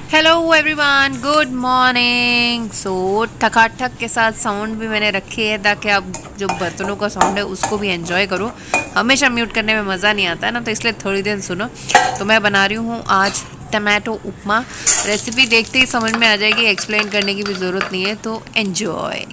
Hello everyone, good morning. ठकाठक के साथ साउंड भी मैंने रखी है ताकि आप जो बर्तनों का साउंड है उसको भी एंजॉय करो। हमेशा म्यूट करने में मज़ा नहीं आता है ना, तो इसलिए थोड़ी देर सुनो। तो मैं बना रही हूँ आज टमाटो उपमा। रेसिपी देखते ही समझ में आ जाएगी, एक्सप्लेन करने की भी ज़रूरत नहीं है, तो एन्जॉय।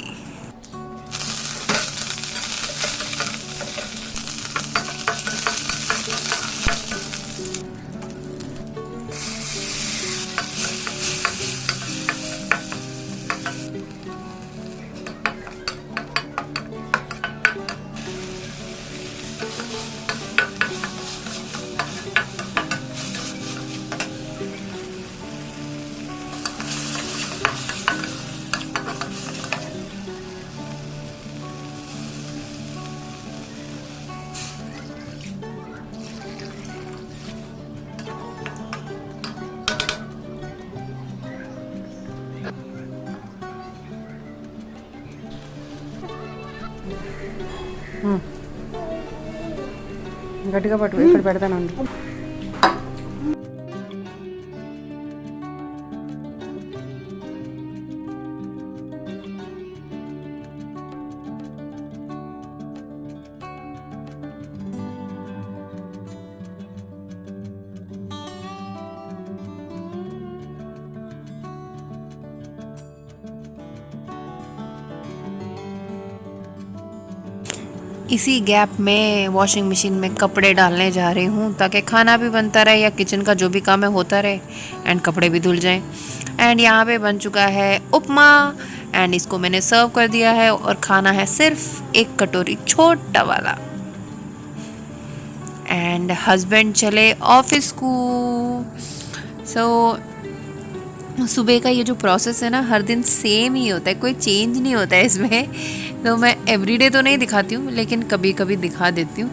గట్టిగా పట్టు, ఇక్కడ పెడతానండి. इसी गैप में वॉशिंग मशीन में कपड़े डालने जा रही हूँ ताकि खाना भी बनता रहे या किचन का जो भी काम है होता रहे एंड कपड़े भी धुल जाएं। एंड यहाँ पे बन चुका है उपमा एंड इसको मैंने सर्व कर दिया है और खाना है सिर्फ एक कटोरी छोटा वाला। एंड हस्बैंड चले ऑफिस को। सो सुबह का ये जो प्रोसेस है ना, हर दिन सेम ही होता है, कोई चेंज नहीं होता है इसमें। तो मैं एवरीडे तो नहीं दिखाती हूँ, लेकिन कभी कभी दिखा देती हूँ।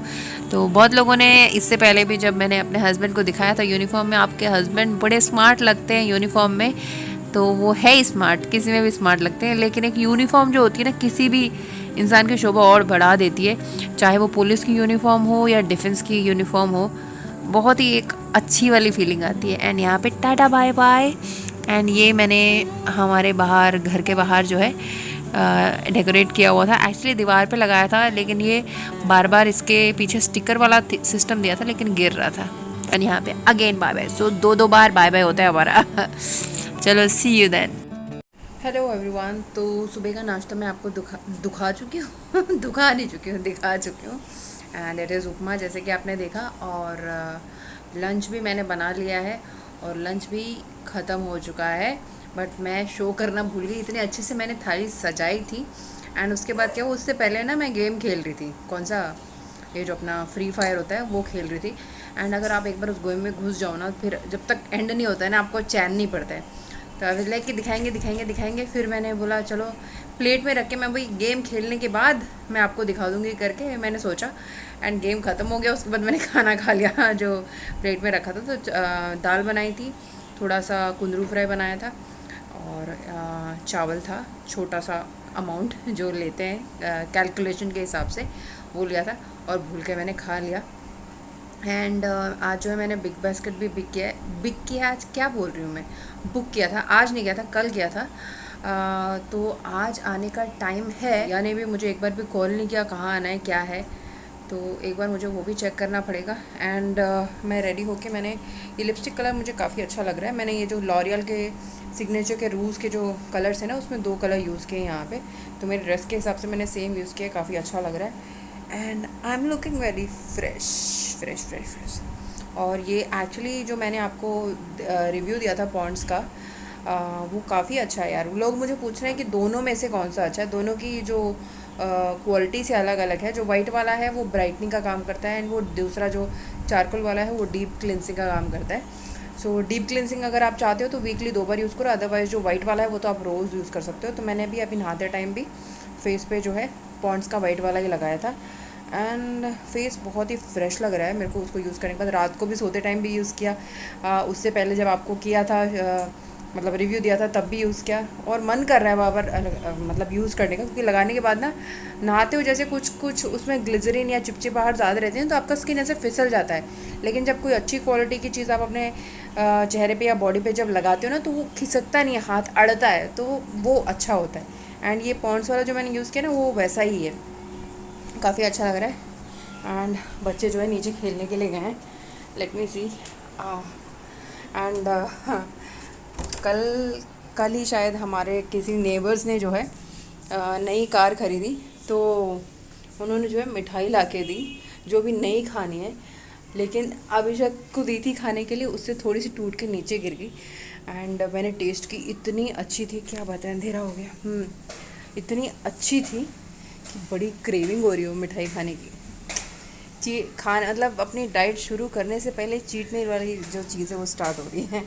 तो बहुत लोगों ने इससे पहले भी जब मैंने अपने हस्बैंड को दिखाया था यूनिफॉर्म में, आपके हस्बैंड बड़े स्मार्ट लगते हैं यूनिफॉर्म में, तो वो है ही स्मार्ट, किसी में भी स्मार्ट लगते हैं। लेकिन एक यूनिफॉर्म जो होती है ना, किसी भी इंसान की शोभा और बढ़ा देती है, चाहे वो पुलिस की यूनिफॉर्म हो या डिफेंस की यूनिफॉर्म हो। बहुत ही एक अच्छी वाली फीलिंग आती है। एंड यहाँ पे टाटा बाय बाय। एंड ये मैंने हमारे बाहर, घर के बाहर जो है डेकोरेट किया हुआ था। एक्चुअली दीवार पे लगाया था, लेकिन ये बार बार इसके पीछे स्टिकर वाला सिस्टम दिया था, लेकिन गिर रहा था। एंड यहाँ पे अगेन बाय बाय। सो दो बार बाय बाय होता है हमारा। चलो, सी यू देन। Hello everyone. तो सुबह का नाश्ता मैं आपको दुखा चुकी हूँ। दुखा नहीं चुकी हूँ, दिखा चुकी हूँ। एंड इट इज़ उपमा, जैसे कि आपने देखा। और लंच भी मैंने बना लिया है और लंच भी ख़त्म हो चुका है। बट मैं शो करना भूल गई, इतने अच्छे से मैंने थाली सजाई थी। एंड उसके बाद क्या हुआ, उससे पहले ना मैं गेम खेल रही थी। कौन सा, ये जो अपना फ्री फायर होता है, वो खेल रही थी। एंड अगर आप एक बार उस गेम में घुस जाओ ना, फिर जब तक एंड नहीं होता है ना, आपको चैन नहीं पड़ता है। तो अभी लाइक कि दिखाएंगे दिखाएंगे दिखाएंगे, फिर मैंने बोला चलो प्लेट में रख के मैं वही गेम खेलने के बाद मैं आपको दिखा दूँगी करके मैंने सोचा। एंड गेम ख़त्म हो गया, उसके बाद मैंने खाना खा लिया जो प्लेट में रखा था। तो दाल बनाई थी, थोड़ा सा कुंदरू फ्राई बनाया था, और चावल था, छोटा सा अमाउंट जो लेते हैं कैलकुलेशन के हिसाब से, वो लिया था और भूल के मैंने खा लिया। एंड आज जो है मैंने बिग बास्केट भी बिग किया आज, क्या बोल रही हूँ मैं, बुक किया था। आज नहीं किया था, कल किया था। तो आज आने का टाइम है, यानी भी मुझे एक बार भी कॉल नहीं किया कहाँ आना है क्या है, तो एक बार मुझे वो भी चेक करना पड़ेगा। एंड मैं रेडी होके, मैंने ये लिपस्टिक कलर मुझे काफ़ी अच्छा लग रहा है। मैंने ये जो लॉरियल के सिग्नेचर के रूज़ के जो कलर्स हैं ना, उसमें 2 कलर यूज़ किए यहाँ पे। तो मेरे ड्रेस के हिसाब से मैंने सेम यूज़ किया, काफ़ी अच्छा लग रहा है। And I am looking very fresh fresh fresh fresh. और ये एक्चुअली जो मैंने आपको रिव्यू दिया था पॉन्ड्स का, वो काफ़ी अच्छा है यार। लोग मुझे पूछ रहे हैं कि दोनों में से कौन सा अच्छा है। दोनों की जो क्वालिटी से अलग अलग है। जो वाइट वाला है वो ब्राइटनिंग का काम करता है, एंड वो दूसरा जो चारकोल वाला है वो डीप क्लिनसिंग का काम करता है। सो डीप क्लिनसिंग अगर आप चाहते हो तो वीकली 2 बार यूज़ करो, अदरवाइज़ जो वाइट वाला है वो तो आप रोज़ यूज़ कर सकते हो। तो मैंने अभी नहाते टाइम भी फेस पे जो है पॉन्ड्स का वाइट वाला ही लगाया था। एंड फेस बहुत ही फ्रेश लग रहा है मेरे को उसको यूज़ करने के बाद। रात को भी सोते टाइम भी यूज़ किया, उससे पहले जब आपको किया था मतलब रिव्यू दिया था तब भी यूज़ किया, और मन कर रहा है बार मतलब यूज़ करने का, क्योंकि लगाने के बाद ना नहाते हो जैसे कुछ उसमें ग्लिजरिन या चिपचिपाहट ज़्यादा रहती है, तो आपका स्किन ऐसे फिसल जाता है। लेकिन जब कोई अच्छी क्वालिटी की चीज़ आप अपने चेहरे पे या बॉडी पे जब लगाते हो ना तो वो खिसकता नहीं है, हाथ अड़ता है, तो वो अच्छा होता है। एंड ये पॉन्ड्स वाला जो मैंने यूज़ किया ना वो वैसा ही है, काफ़ी अच्छा लग रहा है। एंड बच्चे जो है नीचे खेलने के लिए गए हैं, लेट मी सी। एंड कल कल ही शायद हमारे किसी नेबर्स ने जो है नई कार ख़रीदी, तो उन्होंने जो है मिठाई ला के दी, जो भी नई खानी है, लेकिन अभिषेक को दी थी खाने के लिए, उससे थोड़ी सी टूट के नीचे गिर गई। एंड मैंने टेस्ट की, इतनी अच्छी थी, क्या बताएं, अंधेरा हो गया। इतनी अच्छी थी कि बड़ी क्रेविंग हो रही हो मिठाई खाने की। खाना मतलब अपनी डाइट शुरू करने से पहले चीट मील वाली जो चीज़ है वो स्टार्ट हो रही है।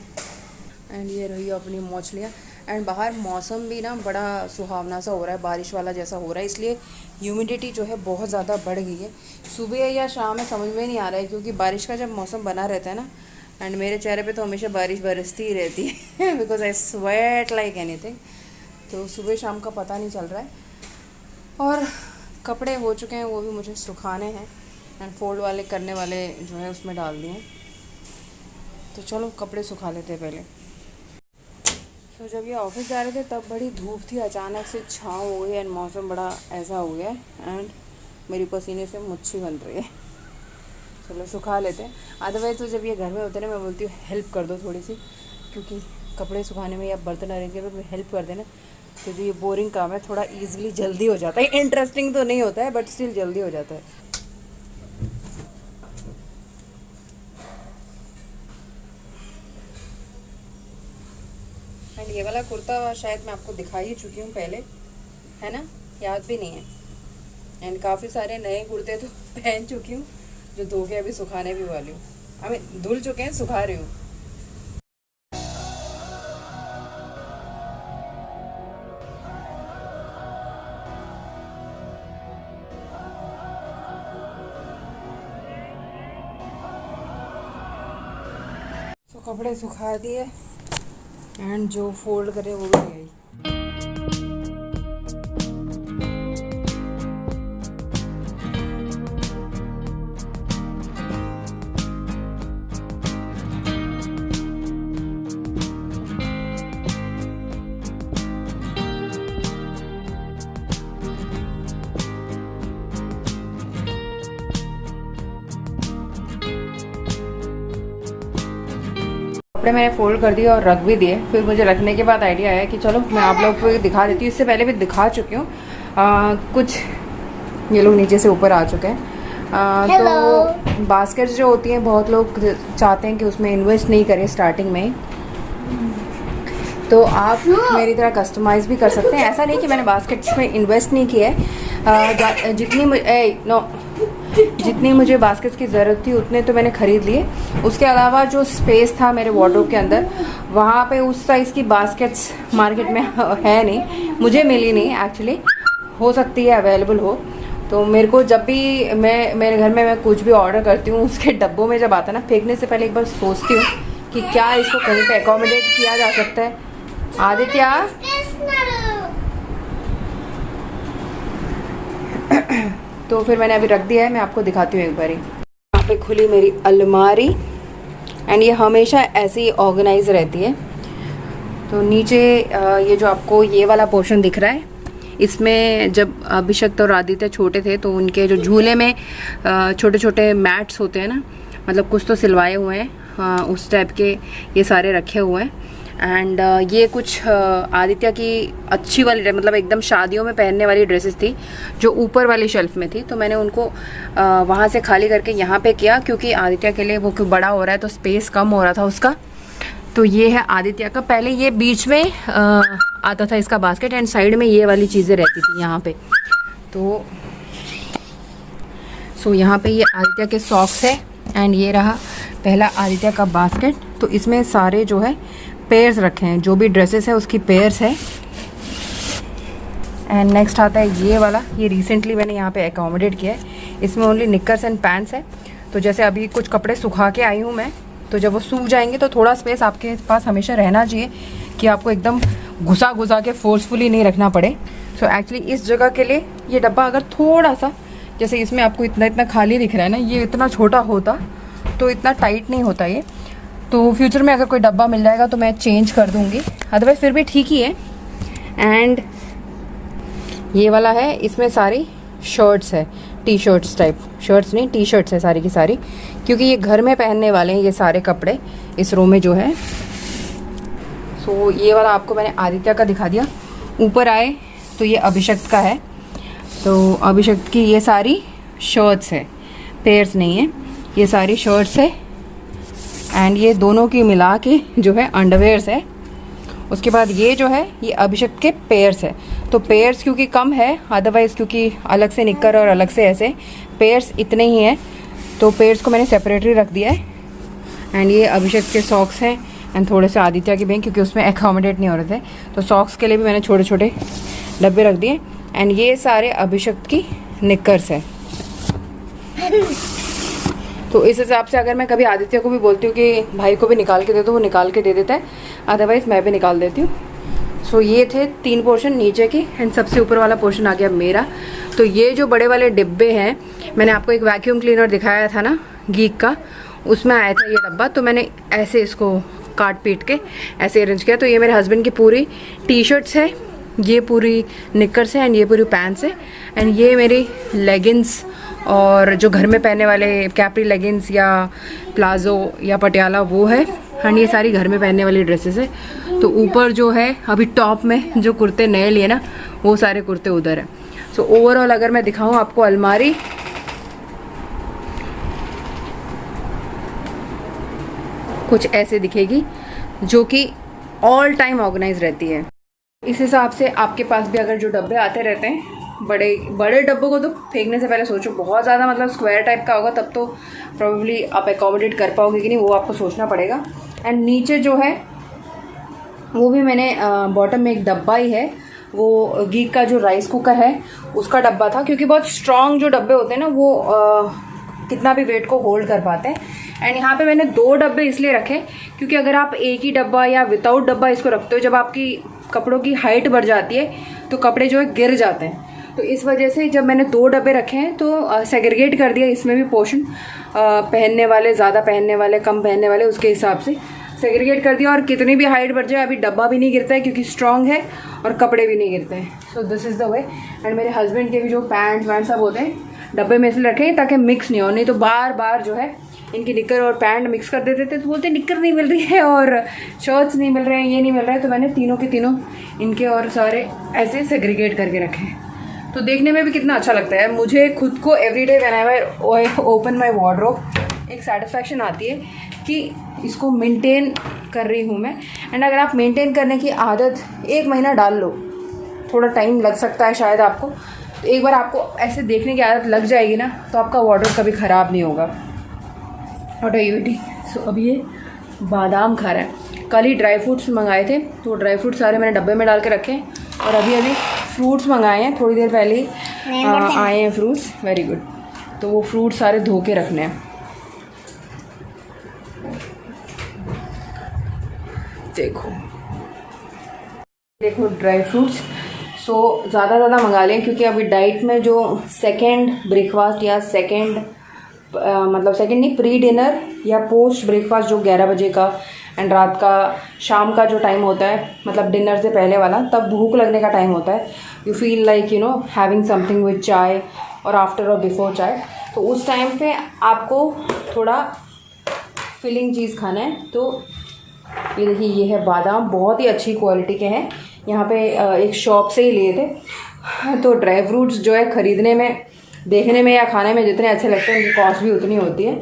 एंड ये रही अपनी मछलियाँ। एंड बाहर मौसम भी ना बड़ा सुहावना सा हो रहा है, बारिश वाला जैसा हो रहा है, इसलिए ह्यूमिडिटी जो है बहुत ज़्यादा बढ़ गई है। सुबह या शाम में समझ में नहीं आ रहा है, क्योंकि बारिश का जब मौसम बना रहता है ना, एंड मेरे चेहरे पे तो हमेशा बारिश बरसती ही रहती है because I sweat like anything. तो सुबह शाम का पता नहीं चल रहा है। और कपड़े हो चुके हैं, वो भी मुझे सुखाने हैं, एंड फोल्ड वाले करने वाले जो है उसमें डाल दिए। तो चलो कपड़े सुखा लेते हैं पहले। तो जब ये ऑफिस जा रहे थे तब बड़ी धूप थी, अचानक से छाँव हो गई एंड मौसम बड़ा ऐसा हो गया एंड मेरी पसीने से मुच्छी बन रही है। चलो सुखा लेते हैं। अदरवाइज़ तो जब ये घर में होते हैं ना, मैं बोलती हूँ हेल्प कर दो थोड़ी सी, क्योंकि कपड़े सुखाने में या बर्तन अरेंज में हेल्प कर देना, तो जो ये बोरिंग काम है थोड़ा ईजिली जल्दी हो जाता है। इंटरेस्टिंग तो नहीं होता है बट स्टिल जल्दी हो जाता है। एंड ये वाला कुर्ता शायद मैं आपको दिखा ही चुकी हूँ पहले, है ना, याद भी नहीं है। एंड काफ़ी सारे नए कुर्ते तो पहन चुकी हूँ, जो धो के अभी सुखाने भी वाली हूँ। अभी धुल चुके हैं, सुखा रही हूँ। तो कपड़े सुखा दिए एंड जो फोल्ड करे वो भी गई। कपड़े मैंने फोल्ड कर दिए और रख भी दिए। फिर मुझे रखने के बाद आइडिया आया कि चलो मैं आप लोग को दिखा देती हूँ। इससे पहले भी दिखा चुकी हूँ कुछ। ये लोग नीचे से ऊपर आ चुके हैं। तो बास्केट्स जो होती हैं, बहुत लोग चाहते हैं कि उसमें इन्वेस्ट नहीं करें स्टार्टिंग में, तो आप मेरी तरह कस्टमाइज़ भी कर सकते हैं। ऐसा नहीं कि मैंने बास्केट्स में इन्वेस्ट नहीं किया है। जितनी मुझे बास्केट्स की ज़रूरत थी उतने तो मैंने ख़रीद लिए। उसके अलावा जो स्पेस था मेरे वार्डरोब के अंदर, वहाँ पे उस साइज़ की बास्केट्स मार्केट में है नहीं, मुझे मिली नहीं एक्चुअली। हो सकती है अवेलेबल हो। तो मेरे को जब भी मेरे घर में मैं कुछ भी ऑर्डर करती हूँ, उसके डब्बों में जब आता है ना, फेंकने से पहले एक बार सोचती हूँ कि क्या इसको कहीं पे एकोमोडेट किया जा सकता है। आदित्य तो फिर मैंने अभी रख दिया है, मैं आपको दिखाती हूँ एक बारी। यहाँ पे खुली मेरी अलमारी एंड ये हमेशा ऐसे ही ऑर्गेनाइज रहती है। तो नीचे ये जो आपको ये वाला पोर्शन दिख रहा है, इसमें जब अभिषेक और आदित्य छोटे थे तो उनके जो झूले में छोटे छोटे मैट्स होते हैं ना, मतलब कुछ तो सिलवाए हुए हैं, उस टाइप के ये सारे रखे हुए हैं। एंड ये कुछ आदित्य की अच्छी वाली, मतलब एकदम शादियों में पहनने वाली ड्रेसेस थी जो ऊपर वाली शेल्फ में थी, तो मैंने उनको वहाँ से खाली करके यहाँ पे किया, क्योंकि आदित्य के लिए वो बड़ा हो रहा है तो स्पेस कम हो रहा था उसका। तो ये है आदित्य का। पहले ये बीच में आता था इसका बास्केट, एंड साइड में ये वाली चीज़ें रहती थी यहाँ पे। तो यहाँ पे ये आदित्य के सॉक्स है एंड ये रहा पहला आदित्य का बास्केट। तो इसमें सारे जो है पेयर्स रखे हैं, जो भी ड्रेसेस है उसकी पेयर्स है। एंड नेक्स्ट आता है ये वाला, ये रिसेंटली मैंने यहाँ पे एकोमोडेट किया है। इसमें ओनली निक्कर्स एंड पैंट्स है। तो जैसे अभी कुछ कपड़े सुखा के आई हूँ मैं, तो जब वो सूख जाएंगे तो थोड़ा स्पेस आपके पास हमेशा रहना चाहिए कि आपको एकदम घुसा के फोर्सफुली नहीं रखना पड़े। सो एक्चुअली इस जगह के लिए ये डब्बा अगर थोड़ा सा, जैसे इसमें आपको इतना खाली दिख रहा है ना, ये इतना छोटा होता तो इतना टाइट नहीं होता ये। तो फ्यूचर में अगर कोई डब्बा मिल जाएगा तो मैं चेंज कर दूँगी, अदरवाइज़ फिर भी ठीक ही है। एंड ये वाला है, इसमें सारी शर्ट्स है, टी शर्ट्स टाइप, शर्ट्स नहीं टी शर्ट्स है सारी की सारी, क्योंकि ये घर में पहनने वाले हैं ये सारे कपड़े इस रो में जो है। सो ये वाला आपको मैंने आदित्य का दिखा दिया। ऊपर आए तो ये अभिषेक का है, तो अभिषेक की ये सारी शर्ट्स है, पेयर्स नहीं है, ये सारी शर्ट्स है। एंड ये दोनों की मिला के जो है अंडरवेयर्स है। उसके बाद ये जो है ये अभिषेक के पेयर्स है, तो पेयर्स क्योंकि कम है, अदरवाइज़ क्योंकि अलग से निक्कर और अलग से ऐसे पेयर्स इतने ही हैं, तो पेयर्स को मैंने सेपरेटली रख दिया है। एंड ये अभिषेक के सॉक्स हैं एंड थोड़े से आदित्य के भी हैं, क्योंकि उसमें एकोमोडेट नहीं हो रहे थे, तो सॉक्स के लिए भी मैंने छोटे छोटे डब्बे रख दिए। एंड ये सारे अभिषेक की निक्कर्स है। तो इस हिसाब से अगर मैं कभी आदित्य को भी बोलती हूँ कि भाई को भी निकाल के दे दो, वो निकाल के दे देता है, अदरवाइज़ मैं भी निकाल देती हूँ। सो ये थे 3 पोर्शन नीचे की, एंड सबसे ऊपर वाला पोर्शन आ गया मेरा। तो ये जो बड़े वाले डिब्बे हैं, मैंने आपको एक वैक्यूम क्लीनर दिखाया था ना गीक का, उसमें आया था ये डब्बा, तो मैंने ऐसे इसको काट पीट के ऐसे अरेंज किया। तो ये मेरे हस्बैंड की पूरी टी शर्ट्स है, ये पूरी निक्कर्स है, एंड ये पूरी पैंट्स है, एंड ये मेरी लेगिंग्स और जो घर में पहनने वाले कैप्री लेगिंग्स या प्लाजो या पटियाला वो है, एंड ये सारी घर में पहनने वाली ड्रेसेस है। तो ऊपर जो है अभी टॉप में जो कुर्ते नए लिए ना, वो सारे कुर्ते उधर है। सो ओवरऑल अगर मैं दिखाऊं आपको, अलमारी कुछ ऐसे दिखेगी, जो कि ऑल टाइम ऑर्गेनाइज रहती है। इस हिसाब से आपके पास भी अगर जो डब्बे आते रहते हैं, बड़े बड़े डब्बों को तो फेंकने से पहले सोचो, बहुत ज़्यादा मतलब स्क्वायर टाइप का होगा तब तो प्रोबेबली आप एकोमोडेट कर पाओगे कि नहीं, वो आपको सोचना पड़ेगा। एंड नीचे जो है वो भी मैंने बॉटम में एक डब्बा ही है, वो गीक का जो राइस कुकर है उसका डब्बा था, क्योंकि बहुत स्ट्रॉन्ग जो डब्बे होते हैं ना वो कितना भी वेट को होल्ड कर पाते हैं। एंड यहाँ पे मैंने 2 डब्बे इसलिए रखे क्योंकि अगर आप एक ही डब्बा या विदाउट डब्बा इसको रखते हो, जब आपकी कपड़ों की हाइट बढ़ जाती है तो कपड़े जो है गिर जाते हैं। तो इस वजह से जब मैंने 2 डब्बे रखे हैं तो सेग्रीगेट कर दिया, इसमें भी पोर्शन पहनने वाले, ज़्यादा पहनने वाले, कम पहनने वाले, उसके हिसाब से सेग्रीगेट कर दिया। और कितनी भी हाइट बढ़ जाए अभी डब्बा भी नहीं गिरता है क्योंकि स्ट्रॉन्ग है, और कपड़े भी नहीं गिरते हैं। So this is the way. And मेरे हस्बैंड के भी जो पैंट्स वैंट सब होते हैं डब्बे में इसलिए रखे ताकि मिक्स नहीं हो, नहीं तो बार बार जो है इनकी निक्कर और पैंट मिक्स कर देते थे, तो बोलते निक्कर नहीं मिल रही है और शर्ट्स नहीं मिल रहे हैं, ये नहीं मिल रहा है। तो मैंने तीनों के तीनों इनके और सारे ऐसे सेग्रीगेट करके रखे हैं। तो देखने में भी कितना अच्छा लगता है। मुझे खुद को everyday whenever I open my wardrobe एक सेटिस्फैक्शन आती है कि इसको मेंटेन कर रही हूँ मैं। एंड अगर आप मेंटेन करने की आदत 1 महीना डाल लो, थोड़ा टाइम लग सकता है शायद आपको, तो एक बार आपको ऐसे देखने की आदत लग जाएगी ना, तो आपका वार्डरोब कभी ख़राब नहीं होगा। What are you eating? So अभी ये बादाम खा रहा है। कल ही ड्राई फ्रूट्स मंगाए थे, तो ड्राई फ्रूट्स सारे मैंने डब्बे में डाल के रखे हैं, और अभी अभी फ्रूट्स मंगाए हैं, थोड़ी देर पहले ही आए हैं फ्रूट्स। Very good. तो वो फ्रूट्स सारे धो के रखने हैं। देखो देखो ड्राई फ्रूट्स। सो ज़्यादा मंगा लें, क्योंकि अभी डाइट में जो सेकेंड ब्रेकफास्ट या सेकेंड नहीं, प्री डिनर या पोस्ट ब्रेकफास्ट जो 11 बजे का एंड रात का, शाम का जो टाइम होता है, मतलब डिनर से पहले वाला, तब भूख लगने का टाइम होता है। You feel like having something with चाय और आफ्टर और बिफोर चाय। तो उस टाइम पे आपको थोड़ा फिलिंग चीज़ खाना है। तो ये देखिए, ये है बादाम, बहुत ही अच्छी क्वालिटी के हैं। यहाँ पे एक शॉप से ही लिए थे। तो ड्राई फ्रूट्स जो है ख़रीदने में, देखने में या खाने में जितने अच्छे लगते हैं, उनकी कॉस्ट भी उतनी होती है।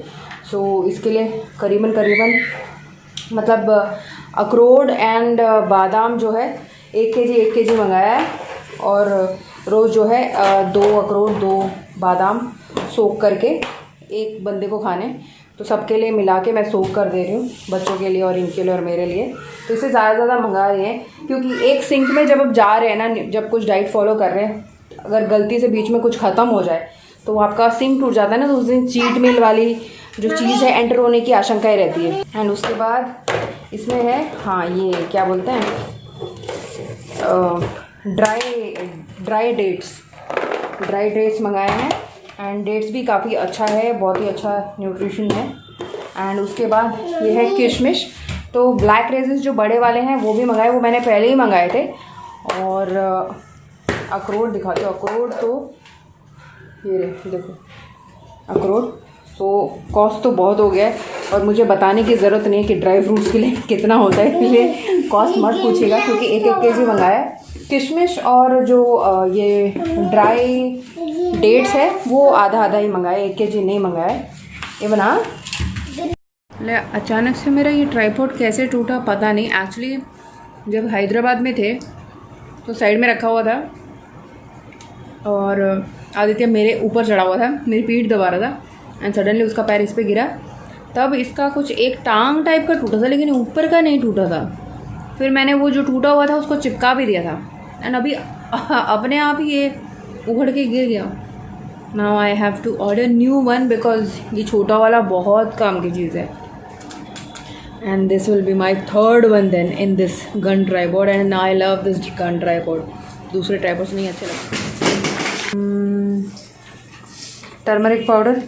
सो इसके लिए करीबन मतलब अखरोट एंड बादाम जो है 1 केजी मंगाया है, और रोज़ जो है 2 अखरोट 2 बादाम सोख करके एक बंदे को खाने, तो सबके लिए मिला के मैं सोख कर दे रही हूँ, बच्चों के लिए और इनके लिए और मेरे लिए। तो इससे ज़्यादा मंगा रहे हैं, क्योंकि एक सिंक में जब आप जा रहे हैं ना, जब कुछ डाइट फॉलो कर रहे हैं, अगर गलती से बीच में कुछ ख़त्म हो जाए तो आपका सिंक टूट जाता है ना, तो उस दिन चीट मील वाली जो चीज़ है एंटर होने की आशंकाएँ रहती है। एंड उसके बाद इसमें है, हाँ, ये क्या बोलते हैं, ड्राई डेट्स मंगाए हैं। एंड डेट्स भी काफ़ी अच्छा है, बहुत ही अच्छा न्यूट्रिशन है। एंड उसके बाद ये है किशमिश। तो ब्लैक रेजिस जो बड़े वाले हैं वो भी मंगाए, वो मैंने पहले ही मंगाए थे। और अखरोट दिखाते हो, अखरोट तो ये देखो अखरोट। तो कॉस्ट तो बहुत हो गया है और मुझे बताने की ज़रूरत नहीं है कि ड्राई फ्रूट्स के लिए कितना होता है, इसलिए कॉस्ट मत पूछिएगा क्योंकि 1-1 केजी मंगाया है। किशमिश और जो ये ड्राई डेट्स है वो आधा ही मंगाया, 1 केजी नहीं मंगाया। ये बना ले अचानक से मेरा ये ट्राइपॉड कैसे टूटा पता नहीं। एक्चुअली जब हैदराबाद में थे तो साइड में रखा हुआ था और आदित्य मेरे ऊपर चढ़ा हुआ था, मेरी पीठ दबा रहा था एंड सडनली उसका पैर इस पे गिरा। तब इसका कुछ एक टांग टाइप का टूटा था लेकिन ऊपर का नहीं टूटा था। फिर मैंने वो जो टूटा हुआ था उसको चिपका भी दिया था एंड अभी अपने आप ही ये उखड़ के गिर गया। Now I have to order new one because ये छोटा वाला बहुत काम की चीज़ है। And this will be my 3rd one then in this gun tripod and I love this gun tripod. दूसरे ट्राइपॉड्स नहीं अच्छे लगते। Turmeric powder,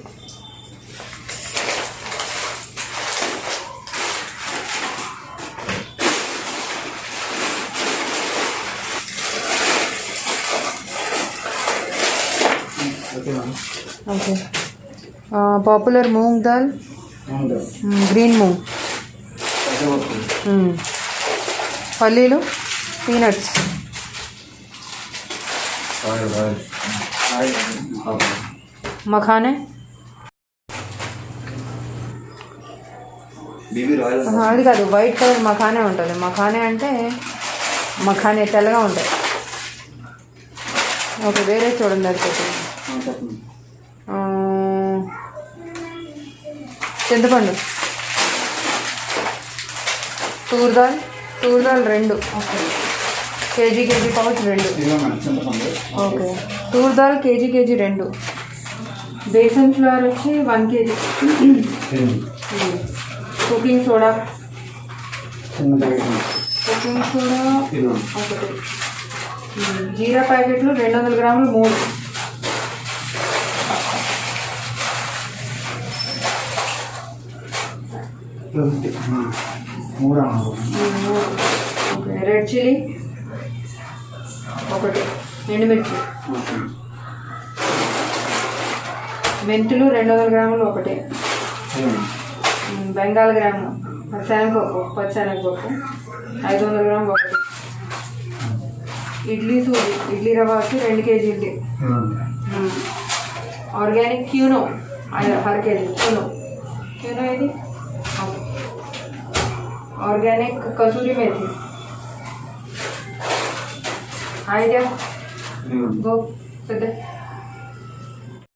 okay, popular moong dal, green moong, పల్లీలు, పీనట్స్, మఖానే, అది కాదు వైట్ కలర్ మఖానే ఉంటుంది. మఖానే అంటే మఖానే తెల్లగా ఉంటాయి. ఓకే, వేరే చూడండి అది పెట్టండి. చింతపండు, toor dal 2 KG pouch 2. Okay, toor dal KG 2. Besan flour వచ్చి 1 కేజీ. కుకింగ్ సోడా, ఒకటి. జీరా ప్యాకెట్లు 200 గ్రాములు 3. రెడ్ చిల్లీ ఒకటి, ఎండుమిర్చి, మెంతులు 200 గ్రాములు 1, బెంగాల్ గ్రాము, శనగపప్పు, పచ్చెనగపప్పు 500 గ్రాములు 1, ఇడ్లీ సూది, ఇడ్లీ రవ్వ వచ్చి 2 కేజీలు, ఆర్గానిక్ క్యూనో 1/2 కేజీ, క్యూనో ఇది, ऑर्गेनिक कसूरी मेथी, आइडिया गो सीधे।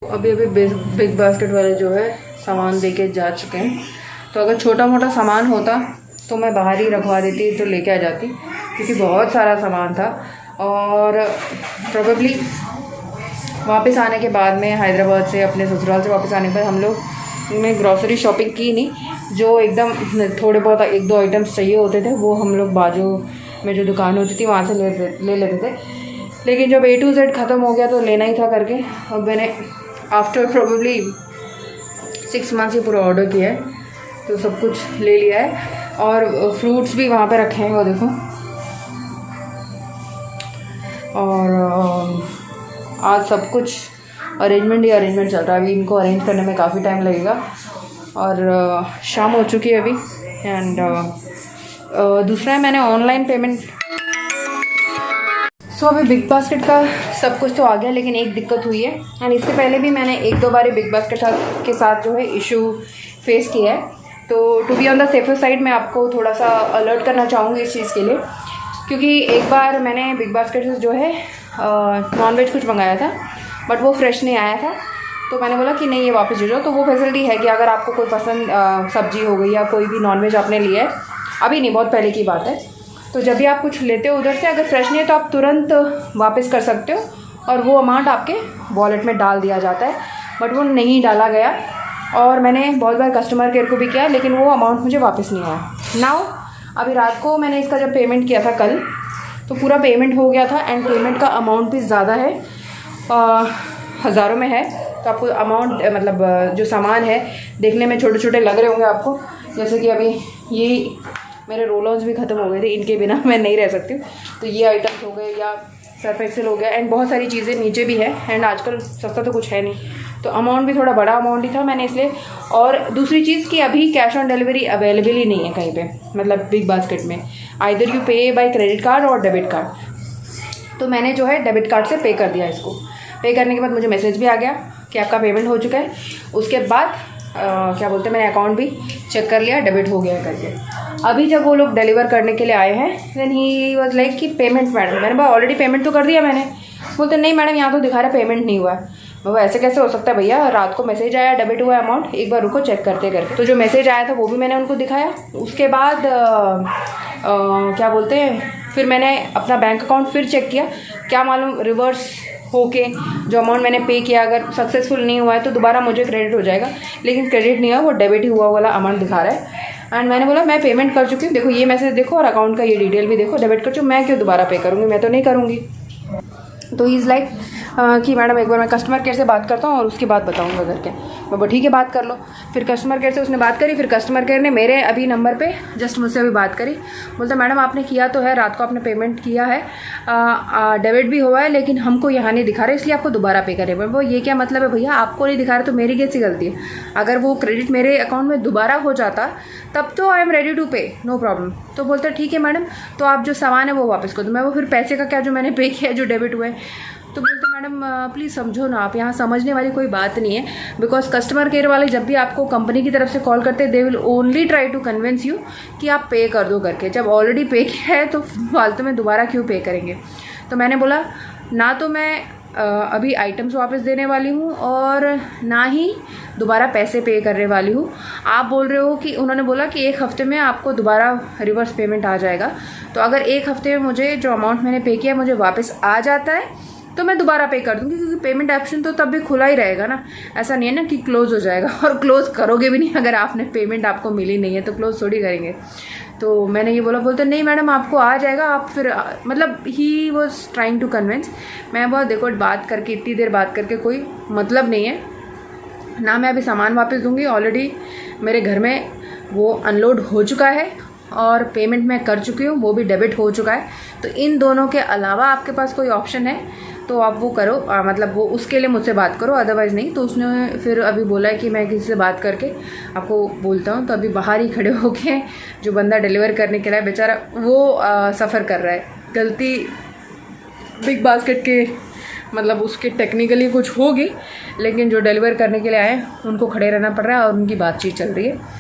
अभी बिग बास्केट वाले जो है सामान देके जा चुके हैं। तो अगर छोटा मोटा सामान होता तो मैं बाहर ही रखवा देती तो लेके आ जाती क्योंकि बहुत सारा सामान था। और प्रोबेबली वापस आने के बाद में हैदराबाद से अपने ससुराल से वापस आने पर हम लोग में ग्रॉसरी शॉपिंग की नहीं, जो एकदम थोड़े बहुत 1-2 आइटम्स चाहिए होते थे वो हम लोग बाजू में जो दुकान होती थी वहाँ से ले लेते थे। लेकिन जब A to Z ख़त्म हो गया तो लेना ही था करके अब मैंने आफ्टर प्रोबेबली 6 मंथ्स ही पूरा ऑर्डर किया है तो सब कुछ ले लिया है। और फ्रूट्स भी वहाँ पे रखे हैं वो देखो। और आज सब कुछ अरेंजमेंट चल रहा है। अभी इनको अरेंज करने में काफ़ी टाइम लगेगा और शाम हो चुकी है अभी। एंड दूसरा है मैंने ऑनलाइन पेमेंट। सो अभी बिग बास्केट का सब कुछ तो आ गया लेकिन एक दिक्कत हुई है। एंड इससे पहले भी मैंने 1-2 बार बिग बास्केट के साथ जो है इशू फेस किया है। तो to be on the safer side मैं आपको थोड़ा सा अलर्ट करना चाहूँगी इस चीज़ के लिए, क्योंकि एक बार मैंने बिग बास्केट से जो है नॉनवेज कुछ मंगाया था बट वो फ्रेश नहीं आया था। तो मैंने बोला कि नहीं ये वापस दे दो। तो वो फैसिलिटी है कि अगर आपको कोई पसंद सब्जी हो गई या कोई भी नॉनवेज आपने लिया है, अभी नहीं बहुत पहले की बात है, तो जब भी आप कुछ लेते हो उधर से अगर फ्रेश नहीं है तो आप तुरंत वापस कर सकते हो और वो अमाउंट आपके वॉलेट में डाल दिया जाता है। बट वो नहीं डाला गया और मैंने बहुत बार कस्टमर केयर को भी किया लेकिन वो अमाउंट मुझे वापस नहीं आया। नाउ अभी रात को मैंने इसका जब पेमेंट किया था कल, तो पूरा पेमेंट हो गया था एंड पेमेंट का अमाउंट भी ज़्यादा है, हज़ारों में है। तो आपको अमाउंट मतलब जो सामान है देखने में छोटे छोटे लग रहे होंगे आपको, जैसे कि अभी ये मेरे रोल ऑन्स भी ख़त्म हो गए थे, इनके बिना मैं नहीं रह सकती हूँ। तो ये आइटम्स हो गए या सर्फ एक्सेल हो गया एंड बहुत सारी चीज़ें नीचे भी है। एंड आजकल सस्ता तो कुछ है नहीं, तो अमाउंट भी थोड़ा बड़ा अमाउंट ही था मैंने इसलिए। और दूसरी चीज़ कि अभी कैश ऑन डिलीवरी अवेलेबल ही नहीं है कहीं पे, मतलब बिग बास्केट में। आइदर यू पे बाय क्रेडिट कार्ड और डेबिट कार्ड। तो मैंने जो है डेबिट कार्ड से पे कर दिया इसको। पे करने के बाद मुझे मैसेज भी आ गया कि आपका पेमेंट हो चुका है। उसके बाद क्या बोलते हैं, मैंने अकाउंट भी चेक कर लिया, डेबिट हो गया है करके। अभी जब वो लोग डिलीवर करने के लिए आए हैं, देन ही वाज लाइक कि पेमेंट मैडम, मैंने बोला ऑलरेडी पेमेंट तो कर दिया मैंने। बोलते नहीं मैडम यहाँ तो दिखा रहा है पेमेंट नहीं हुआ है। वो ऐसे कैसे हो सकता है भैया, रात को मैसेज आया डेबिट हुआ अमाउंट, एक बार रुको चेक करते करके। तो जो मैसेज आया था वो भी मैंने उनको दिखाया। उसके बाद क्या बोलते हैं, फिर मैंने अपना बैंक अकाउंट फिर चेक किया, क्या मालूम रिवर्स होके जो अमाउंट मैंने पे किया अगर सक्सेसफुल नहीं हुआ है तो दोबारा मुझे क्रेडिट हो जाएगा, लेकिन क्रेडिट नहीं हुआ, वो डेबिट ही हुआ वाला अमाउंट दिखा रहा है। एंड मैंने बोला मैं पेमेंट कर चुकी हूँ, देखो ये मैसेज देखो और अकाउंट का ये डिटेल भी देखो, डेबिट कर चुकी, मैं क्यों दोबारा पे करूँगी, मैं तो नहीं करूँगी। तो ही इज़ लाइक कि मैडम एक बार मैं कस्टमर केयर से बात करता हूँ और उसके बाद बताऊँगा करके। मैं बोला ठीक है बात कर लो। फिर कस्टमर केयर से उसने बात करी, फिर कस्टमर केयर ने मेरे अभी नंबर पे जस्ट मुझसे अभी बात करी। बोलता मैडम आपने किया तो है, रात को आपने पेमेंट किया है, डेबिट भी हुआ है, लेकिन हमको यहाँ नहीं दिखा रहा, इसलिए आपको दोबारा पे करें। वो ये क्या मतलब है भैया, आपको नहीं दिखा रहा तो मेरी कैसी गलती है? अगर वो क्रेडिट मेरे अकाउंट में दोबारा हो जाता तब तो आई एम रेडी टू पे, नो प्रॉब्लम। तो बोलते ठीक है मैडम, तो आप जो सामान है वो वापस कर दो। मैं वो फिर पैसे का क्या, जो मैंने पे किया जो डेबिट हुआ है। तो बोलते मैडम प्लीज़ समझो ना, आप यहाँ समझने वाली कोई बात नहीं है, बिकॉज कस्टमर केयर वाले जब भी आपको कंपनी की तरफ से कॉल करते हैं they will only try to convince you कि आप पे कर दो करके। जब ऑलरेडी पे किया है तो फालतू में दोबारा क्यों पे करेंगे। तो मैंने बोला ना तो मैं अभी आइटम्स वापस देने वाली हूँ और ना ही दोबारा पैसे पे करने वाली हूँ। आप बोल रहे हो कि, उन्होंने बोला कि एक हफ्ते में आपको दोबारा रिवर्स पेमेंट आ जाएगा। तो अगर एक हफ्ते में मुझे जो अमाउंट मैंने पे किया मुझे वापस आ जाता है तो मैं दोबारा पे कर दूँगी, क्योंकि पेमेंट ऑप्शन तो तब भी खुला ही रहेगा ना। ऐसा नहीं है ना कि क्लोज़ हो जाएगा, और क्लोज़ करोगे भी नहीं अगर आपने पेमेंट आपको मिली नहीं है तो क्लोज़ थोड़ी करेंगे। तो मैंने ये बोला, बोलते नहीं मैडम आपको आ जाएगा, आप फिर मतलब ही वॉज ट्राइंग टू कन्विंस। मैं बहुत देखो बात करके, इतनी देर बात करके कोई मतलब नहीं है ना। मैं अभी सामान वापस दूँगी, ऑलरेडी मेरे घर में वो अनलोड हो चुका है और पेमेंट मैं कर चुकी हूँ, वो भी डेबिट हो चुका है। तो इन दोनों के अलावा आपके पास कोई ऑप्शन है तो आप वो करो, मतलब वो उसके लिए मुझसे बात करो, अदरवाइज़ नहीं। तो उसने फिर अभी बोला है कि मैं किसी से बात करके आपको बोलता हूँ। तो अभी बाहर ही खड़े होके जो बंदा डिलीवर करने के लिए बेचारा वो सफ़र कर रहा है। गलती बिग बास्केट के मतलब उसके टेक्निकली कुछ होगी, लेकिन जो डिलीवर करने के लिए आए उनको खड़े रहना पड़ रहा है और उनकी बातचीत चल रही है।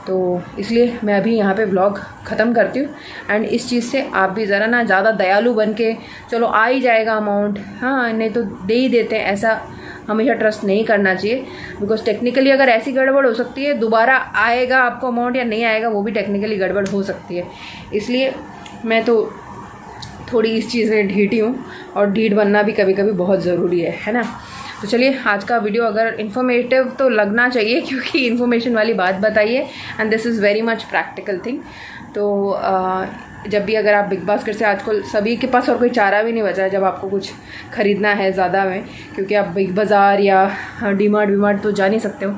तो इसलिए मैं अभी यहाँ पे व्लॉग ख़त्म करती हूँ। एंड इस चीज़ से आप भी ज़रा ना ज़्यादा दयालु बन के चलो आ ही जाएगा अमाउंट, हाँ नहीं तो दे ही देते हैं, ऐसा हमेशा ट्रस्ट नहीं करना चाहिए। बिकॉज टेक्निकली अगर ऐसी गड़बड़ हो सकती है, दोबारा आएगा आपको अमाउंट या नहीं आएगा वो भी टेक्निकली गड़बड़ हो सकती है। इसलिए मैं तो थोड़ी इस चीज़ में ढीठ हूँ, और ढीठ बनना भी कभी कभी बहुत ज़रूरी है ना। तो चलिए आज का वीडियो अगर इन्फॉर्मेटिव तो लगना चाहिए, क्योंकि इन्फॉर्मेशन वाली बात बताइए and this is very much practical thing. तो जब भी अगर आप बिग बास्केट से, आजकल सभी के पास और कोई चारा भी नहीं बचा है जब आपको कुछ ख़रीदना है ज़्यादा में, क्योंकि आप बिग बाज़ार या डी-मार्ट तो जा नहीं सकते हो,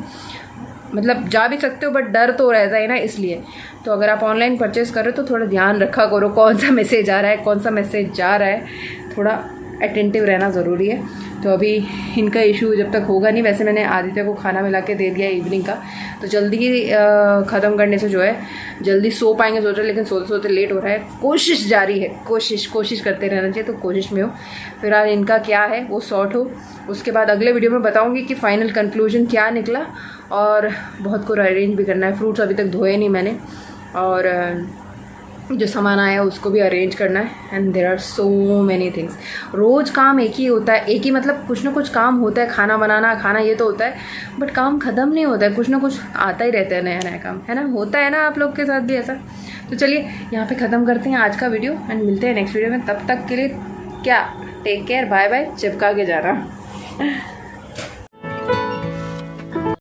मतलब जा भी सकते हो बट डर तो रहता है ना, इसलिए। तो अगर आप ऑनलाइन परचेज़ कर रहे हो तो थोड़ा ध्यान रखा करो कौन सा मैसेज आ रहा है, कौन सा मैसेज जा रहा है, थोड़ा अटेंटिव रहना ज़रूरी है। तो अभी इनका इशू जब तक होगा नहीं, वैसे मैंने आदित्य को खाना मिला के दे दिया इवनिंग का, तो जल्दी ही ख़त्म करने से जो है जल्दी सो पाएंगे सोच रहे, लेकिन सोते सोते लेट हो रहा है। कोशिश जारी है, कोशिश करते रहना चाहिए, तो कोशिश में हो। फिर आज इनका क्या है वो सॉर्ट हो, उसके बाद अगले वीडियो में बताऊँगी कि फ़ाइनल कंक्लूजन क्या निकला। और बहुत कुछ अरेंज भी करना है, फ्रूट्स अभी तक धोए नहीं मैंने, और जो सामान आया उसको भी अरेंज करना है। And there are so many things. रोज़ काम एक ही होता है, एक ही मतलब कुछ ना कुछ काम होता है, खाना बनाना, खाना ये तो होता है, बट काम ख़त्म नहीं होता है, कुछ ना कुछ आता ही रहता है, नया नया काम, है ना, होता है ना आप लोग के साथ भी ऐसा। तो चलिए यहाँ पे ख़त्म करते हैं आज का वीडियो एंड मिलते हैं नेक्स्ट वीडियो में। तब तक के लिए क्या, टेक केयर, बाय बाय, चिपका के जाना।